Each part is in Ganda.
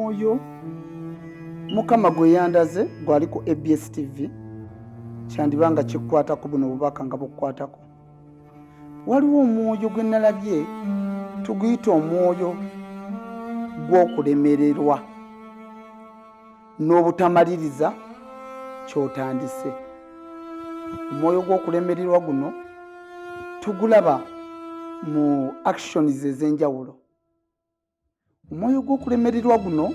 omwoyo mukama gwe yandaze gwali ku ABS TV kyandibanga kikwatako buno bubaka nga bukwatako. Waliwo omwoyo gwe nalabye tuguyita omwoyo gw'okulemererwa n'obutamaliriza kyotandise. Omwoyo gw'okulemererwa guno tugulaba mu actions ez'enjawulo. Omwoyo gw'okulemererwa guno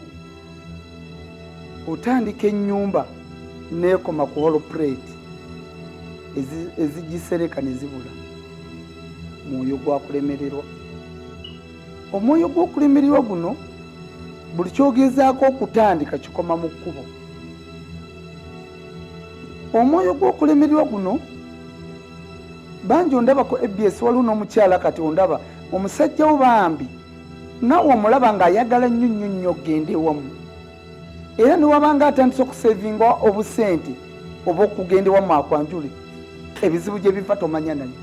otandika ennyumba neekoma ku hollow plate ezigisereka ne zibula. Omwoyo gwakulemererwa. Omwoyo gw'okulemererwa guno buli kyogezaako okutandika kikoma mu kkubo. Omwoyo gw'okulemererwa guno bangi ondaba ku ABS waliwo n'omukyala kati ondaba omusajja wo bambi naawe omulaba ng'ayagala nnyo nnyo okgenda ewamu era ne wabanga atandise okusevinga obusente oba okugenda ewamu akwanjule ebizibu gye biva tomanya nayo.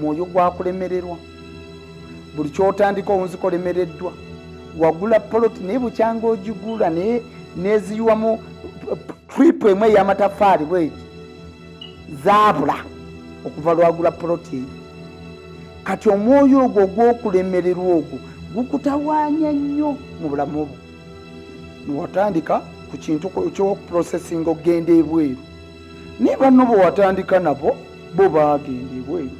Mwoyo gwakulemererwa buli kyotandika owunzikolemereddwa wagula poloti naye bukyanga ogigula naye neziyiwamu tripu emu ey'amatafaali bweti zaabula okuva lwagula poloti eyo. Kati omwoyo ogwo gw'okulemererwa ogwo gukutawaanya nnyo mu bulamu bwo. Niwatandika ku kintu ky'okuprosesinga okgenda ebweru naye banno bwe watandika nabo bo baagenda ebweru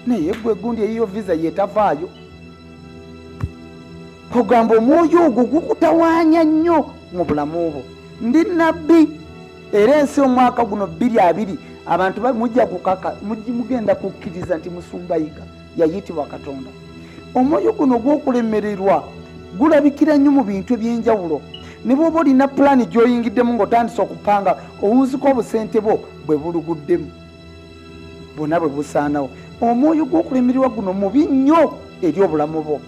naye gwe gundi eyiyo visa yeetavaayo. Kugamba omwoyo ogwo gukutawaanya nnyo mu bulamu bwo. Ndi nabbi era ensi omwaka guno 2020 abantu mujja kukaka mugenda kukkiriza nti Musumbayiga yayitibwa Katonda. Omwoyo guno gw'okulemererwa gulabikira nnyo mu bintu eby'enjawulo. Ne bw'oba olina pulaani gy'oyingiddemu ng'otandise okupanga owunziko obusente bwo bwe buluguddemu bwonna bwe busaanawo. Omwoyo gw'okulemererwa guno mubi nnyo eri obulamu bwo.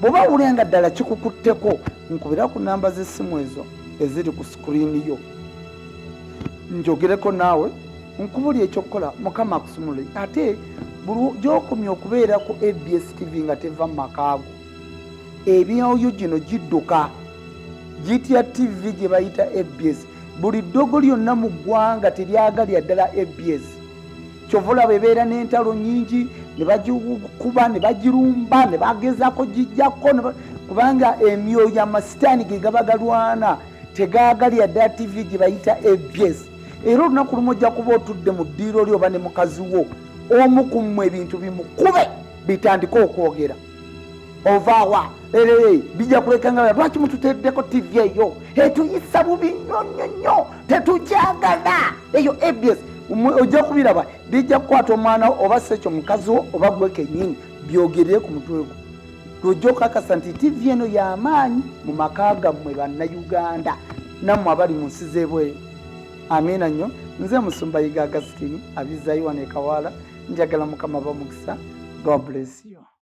Bw'oba wulira nga ddala kikukutteko nkubira ku namba z'essimu ezo eziri ku sikuriini yo njogereko naawe nkubulya ekyokukola Mukama akusumule. Ate buli gy'okomya okubeera ku ABS TV nga teva mu makaago ebyoyo gino gidduka gitya TV gye bayita ABS. Buli ddogo lyonna mu ggwanga teryagalya ddala ABS. Kyova olaba ebeera n'entalo nnyingi ne bagikuba ne bagirumba ne bagezaako gijjako kubanga emyoyo amasitaani ge gaba galwana tegaagalya ddala TV gye bayita ABS. Era olunaku lumu ojja kuba otudde mu ddiiro lyo oba ne mukazi wo omu ku mmwe ebintu bimukube bitandike okwogera ovaawa bijja kulekanga lwaki mututeddeko TV eyo etuyisa bubi nnyo nnyo nnyo tetukyagala eyo ABS. Ojja kubiraba bijja kukwata omwana oba sekyo mukazi wo oba gwe kennyini byogerere ku mutwe gwo lwojja okakasa nti TV eno y'amaanyi mu maka gammwe bannayuganda nammwe abali mu nsi z'ebweru. Amiina nnyo. Nze Musumbayiga Augustine abizaayo wano e Kawaala. Njagala Mukama bamukisa. God bless you.